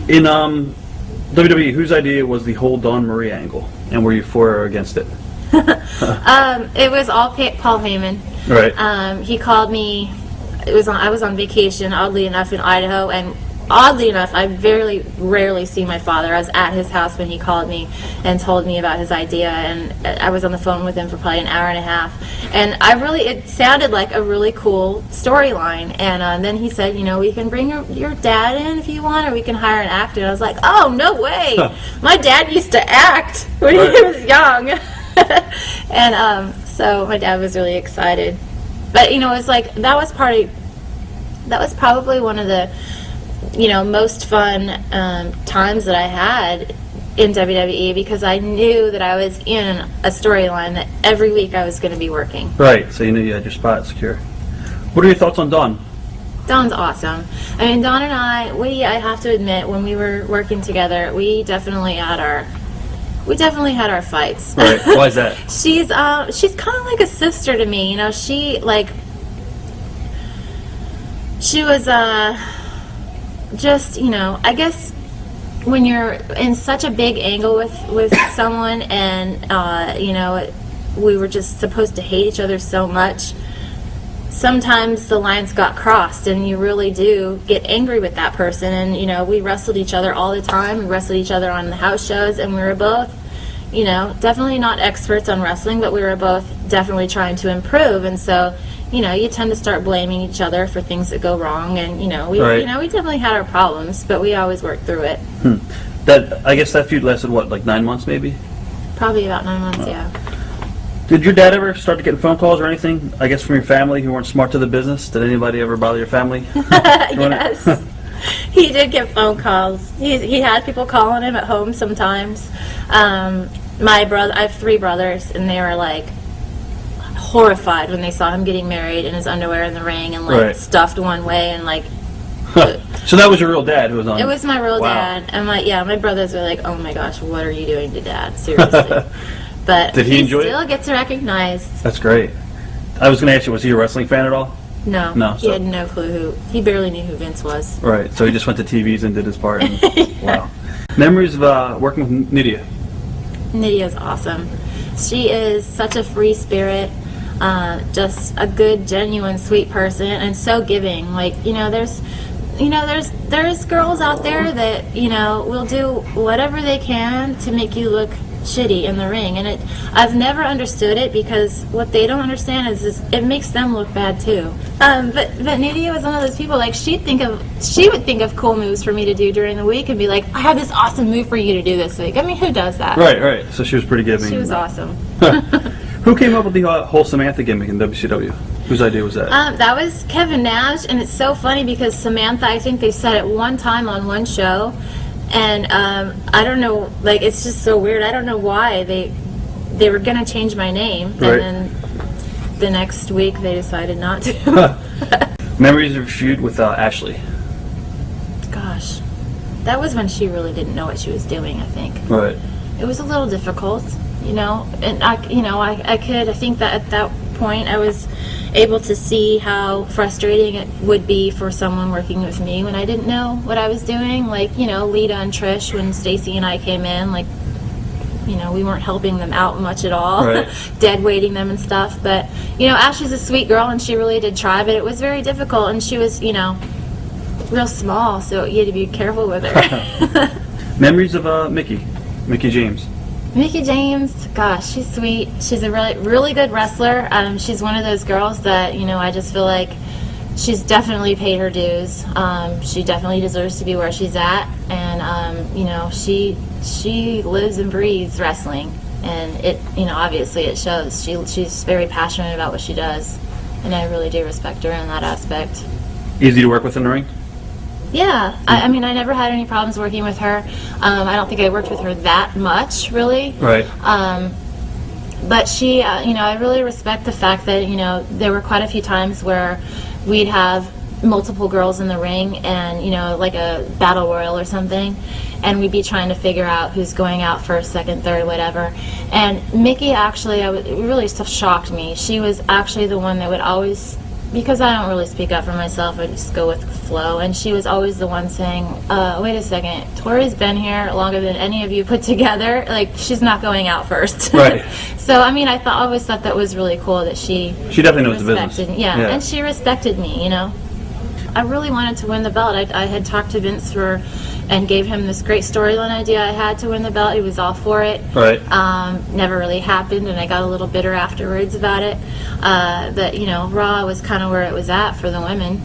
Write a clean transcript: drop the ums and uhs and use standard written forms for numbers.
In WWE, whose idea was the whole Dawn Marie angle, and were you for or against it? It was all Paul Heyman. Right. He called me. I was on vacation, oddly enough, in Idaho, and oddly enough, I very rarely see my father. I was at his house when he called me and told me about his idea, and I was on the phone with him for probably an hour and a half. And it sounded like a really cool storyline. And then he said, we can bring your dad in if you want, or we can hire an actor. And I was like, oh, no way. My dad used to act when he was young. And so my dad was really excited. But, it was like, that was probably one of the most fun times that I had in WWE, because I knew that I was in a storyline that every week I was going to be working. Right, so you knew you had your spot secure. What are your thoughts on Dawn? Dawn's awesome. I mean, Dawn and I have to admit, when we were working together, we definitely had our fights. Right, why is that? She's kind of like a sister to me. She was just, I guess when you're in such a big angle with someone, and we were just supposed to hate each other so much, sometimes the lines got crossed, and you really do get angry with that person. And we wrestled each other all the time. We wrestled each other on the house shows, and we were both definitely not experts on wrestling, but we were both definitely trying to improve. And so you tend to start blaming each other for things that go wrong, and we definitely had our problems, but we always worked through it. I guess that feud lasted what, like 9 months maybe? Probably about 9 months, yeah. Did your dad ever start to get phone calls or anything, I guess, from your family who weren't smart to the business? Did anybody ever bother your family? Yes. He did get phone calls. He had people calling him at home sometimes. My brother, I have 3 brothers, and they were like horrified when they saw him getting married in his underwear in the ring, and stuffed one way, and So that was your real dad who was on? It was my real dad. And my brothers were like, oh my gosh, what are you doing to Dad? Seriously. But did he enjoy still gets recognized. That's great. I was going to ask you, was he a wrestling fan at all? No. He had no clue he barely knew who Vince was. Right, so he just went to TVs and did his part. And, wow. Memories of working with Nidia? Nidia's awesome. She is such a free spirit. Just a good, genuine, sweet person, and so giving. There's girls out there that will do whatever they can to make you look shitty in the ring, and I've never understood it, because what they don't understand is it makes them look bad too. But Nidia was one of those people, she would think of cool moves for me to do during the week, and be like, I have this awesome move for you to do this week. I mean, who does that? Right. So she was pretty giving. She was awesome. Who came up with the whole Samantha gimmick in WCW? Whose idea was that? That was Kevin Nash, and it's so funny because Samantha, I think they said it one time on one show, and I don't know, it's just so weird. I don't know why they were going to change my name, and then the next week they decided not to. Memories of a feud with Ashley? Gosh, that was when she really didn't know what she was doing, I think. Right. It was a little difficult. And I think that at that point I was able to see how frustrating it would be for someone working with me when I didn't know what I was doing. Lita and Trish, when Stacy and I came in, we weren't helping them out much at all, dead weighting them and stuff. But, Ashley's a sweet girl, and she really did try, but it was very difficult, and she was, real small, so you had to be careful with her. Memories of Mickie James? Mickie James, gosh, she's sweet. She's a really good wrestler. She's one of those girls that, I just feel like she's definitely paid her dues. She definitely deserves to be where she's at. And, she lives and breathes wrestling. And it, obviously it shows. She's very passionate about what she does. And I really do respect her in that aspect. Easy to work with in the ring? Yeah, I mean, I never had any problems working with her. I don't think I worked with her that much, really. Right. But she, I really respect the fact that, there were quite a few times where we'd have multiple girls in the ring and, like a battle royal or something, and we'd be trying to figure out who's going out first, second, third, whatever. And Mickie actually, it really shocked me. She was actually the one that would always because I don't really speak up for myself, I just go with the flow. And she was always the one saying, wait a second, Torrie's been here longer than any of you put together. Like, she's not going out first. Right. So, I mean, always thought that was really cool that she definitely knows the business. respected, yeah, and she respected me, you know. I really wanted to win the belt. I had talked to Vince and gave him this great storyline idea I had to win the belt. He was all for it. Right. Never really happened, and I got a little bitter afterwards about it. That, you know, Raw was kind of where it was at for the women.